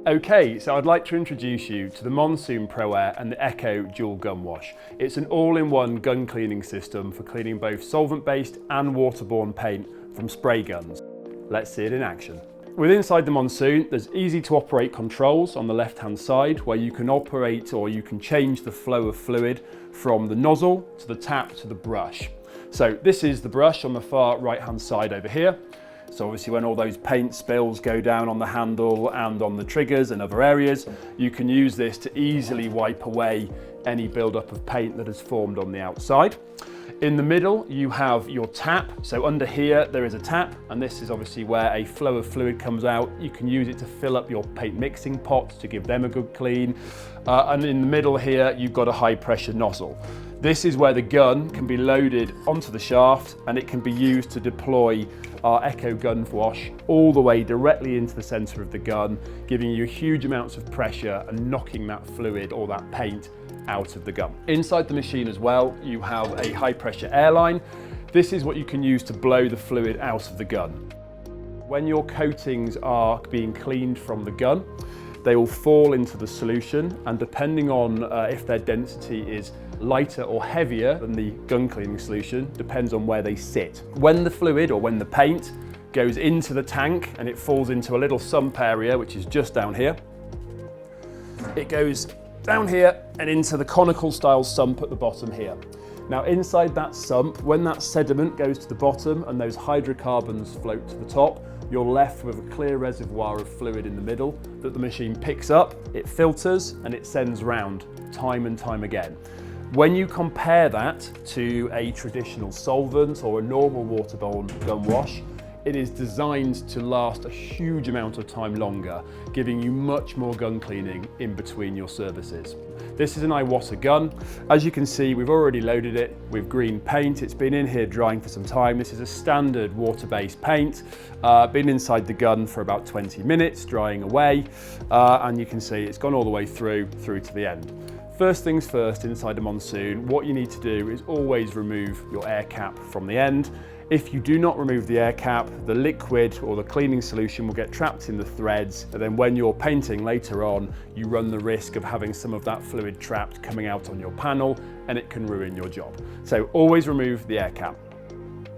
Okay, so I'd like to introduce you to the Monsoon Pro Air and the EKHO Dual Gun Wash. It's an all-in-one gun cleaning system for cleaning both solvent-based and waterborne paint from spray guns. Let's see it in action. With inside the Monsoon, there's easy to operate controls on the left-hand side where you can operate or you can change the flow of fluid from the nozzle to the tap to the brush. So this is the brush on the far right-hand side over here. So obviously when all those paint spills go down on the handle and on the triggers and other areas, you can use this to easily wipe away any buildup of paint that has formed on the outside. In the middle, you have your tap. So under here, there is a tap, and this is obviously where a flow of fluid comes out. You can use it to fill up your paint mixing pots to give them a good clean. And in the middle here, you've got a high pressure nozzle. This is where the gun can be loaded onto the shaft and it can be used to deploy our EKHO gun wash all the way directly into the center of the gun, giving you huge amounts of pressure and knocking that fluid or that paint out of the gun. Inside the machine as well, you have a high pressure airline. This is what you can use to blow the fluid out of the gun. When your coatings are being cleaned from the gun, they will fall into the solution, and depending on if their density is lighter or heavier than the gun cleaning solution, depends on where they sit. When the fluid or when the paint goes into the tank and it falls into a little sump area, which is just down here, it goes down here and into the conical style sump at the bottom here. Now inside that sump, when that sediment goes to the bottom and those hydrocarbons float to the top, you're left with a clear reservoir of fluid in the middle that the machine picks up, it filters and it sends round time and time again. When you compare that to a traditional solvent or a normal waterborne gun wash, it is designed to last a huge amount of time longer, giving you much more gun cleaning in between your services. This is an Iwata gun. As you can see, we've already loaded it with green paint. It's been in here drying for some time. This is a standard water-based paint. Been inside the gun for about 20 minutes, drying away. And you can see it's gone all the way through to the end. First things first, inside a Monsoon, what you need to do is always remove your air cap from the end. If you do not remove the air cap, the liquid or the cleaning solution will get trapped in the threads, and then when you're painting later on, you run the risk of having some of that fluid trapped coming out on your panel, and it can ruin your job. So always remove the air cap.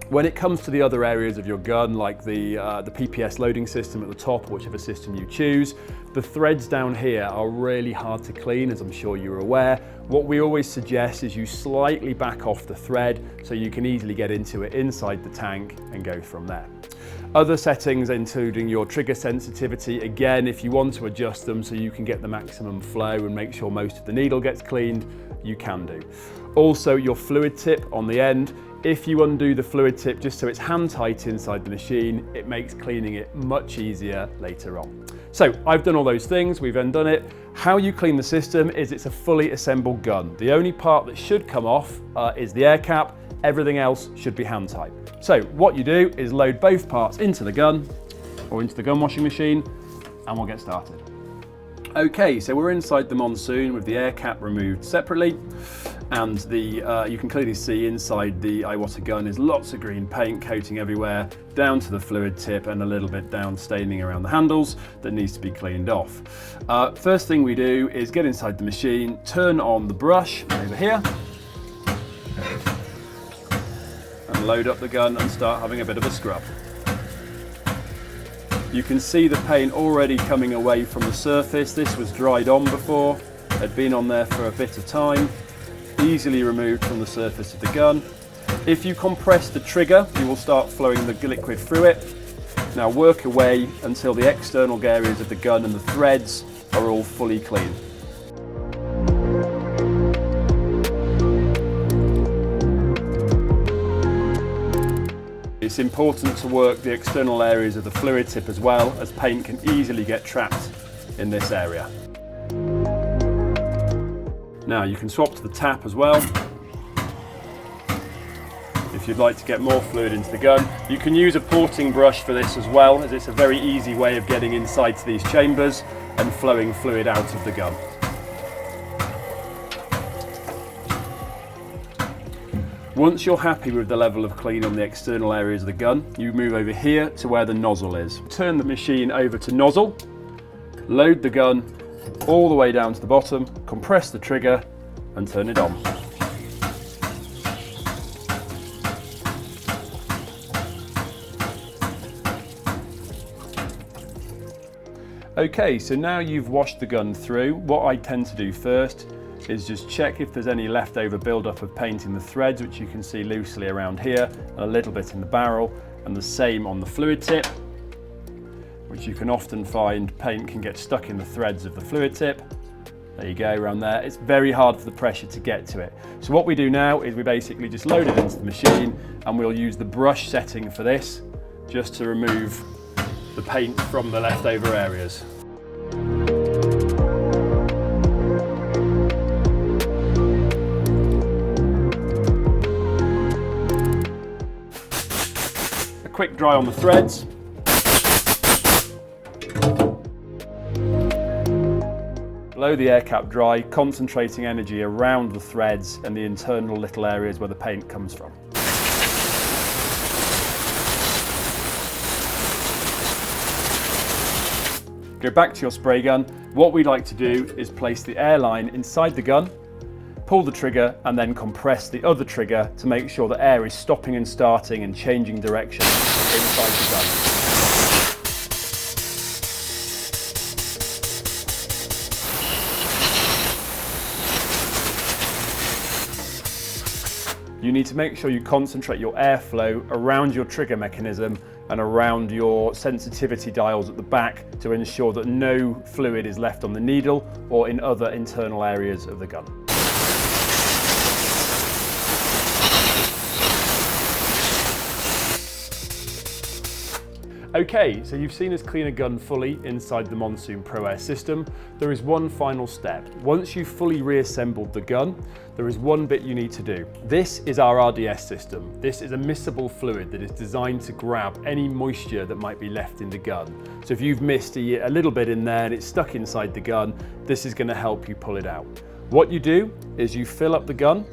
When it comes to the other areas of your gun, like the PPS loading system at the top, or whichever system you choose, the threads down here are really hard to clean, as I'm sure you're aware. What we always suggest is you slightly back off the thread so you can easily get into it inside the tank and go from there. Other settings, including your trigger sensitivity, again, if you want to adjust them so you can get the maximum flow and make sure most of the needle gets cleaned, you can do. Also, your fluid tip on the end. If you undo the fluid tip just so it's hand tight inside the machine, it makes cleaning it much easier later on. So I've done all those things, we've undone it. How you clean the system is it's a fully assembled gun. The only part that should come off is the air cap. Everything else should be hand tight. So what you do is load both parts into the gun or into the gun washing machine, and we'll get started. Okay, so we're inside the Monsoon with the air cap removed separately, and you can clearly see inside the Iwata gun is lots of green paint coating everywhere, down to the fluid tip and a little bit down staining around the handles that needs to be cleaned off. First thing we do is get inside the machine, turn on the brush over here, and load up the gun and start having a bit of a scrub. You can see the paint already coming away from the surface. This was dried on before, had been on there for a bit of time, easily removed from the surface of the gun. If you compress the trigger, you will start flowing the liquid through it. Now work away until the external areas of the gun and the threads are all fully clean. It's important to work the external areas of the fluid tip as well, as paint can easily get trapped in this area. Now you can swap to the tap as well. If you'd like to get more fluid into the gun, you can use a porting brush for this as well, as it's a very easy way of getting inside to these chambers and flowing fluid out of the gun. Once you're happy with the level of clean on the external areas of the gun, you move over here to where the nozzle is. Turn the machine over to nozzle, load the gun all the way down to the bottom, compress the trigger and turn it on. Okay, so now you've washed the gun through, what I tend to do first is just check if there's any leftover buildup of paint in the threads, which you can see loosely around here, and a little bit in the barrel, and the same on the fluid tip, which you can often find paint can get stuck in the threads of the fluid tip. There you go, around there. It's very hard for the pressure to get to it. So what we do now is we basically just load it into the machine, and we'll use the brush setting for this, just to remove the paint from the leftover areas. A quick dry on the threads. Blow the air cap dry, concentrating energy around the threads and the internal little areas where the paint comes from. Go back to your spray gun. What we'd like to do is place the air line inside the gun, pull the trigger and then compress the other trigger to make sure the air is stopping and starting and changing direction inside the gun. You need to make sure you concentrate your airflow around your trigger mechanism and around your sensitivity dials at the back to ensure that no fluid is left on the needle or in other internal areas of the gun. Okay, so you've seen us clean a gun fully inside the Monsoon Pro Air system. There is one final step. Once you've fully reassembled the gun, there is one bit you need to do. This is our RDS system. This is a miscible fluid that is designed to grab any moisture that might be left in the gun. So if you've missed a little bit in there and it's stuck inside the gun, this is going to help you pull it out. What you do is you fill up the gun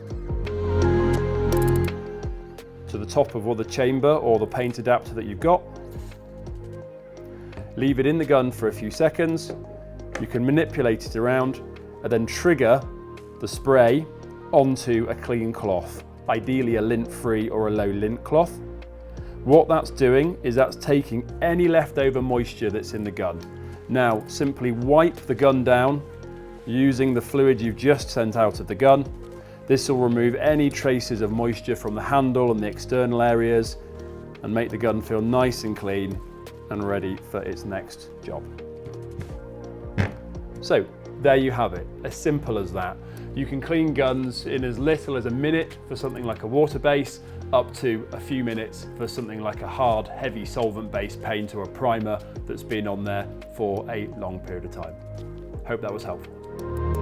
to the top of the chamber or the paint adapter that you've got. Leave it in the gun for a few seconds. You can manipulate it around and then trigger the spray onto a clean cloth, ideally a lint-free or a low lint cloth. What that's doing is that's taking any leftover moisture that's in the gun. Now simply wipe the gun down using the fluid you've just sent out of the gun. This will remove any traces of moisture from the handle and the external areas and make the gun feel nice and clean and ready for its next job. So there you have it, as simple as that. You can clean guns in as little as a minute for something like a water base, up to a few minutes for something like a hard, heavy solvent-based paint or a primer that's been on there for a long period of time. Hope that was helpful.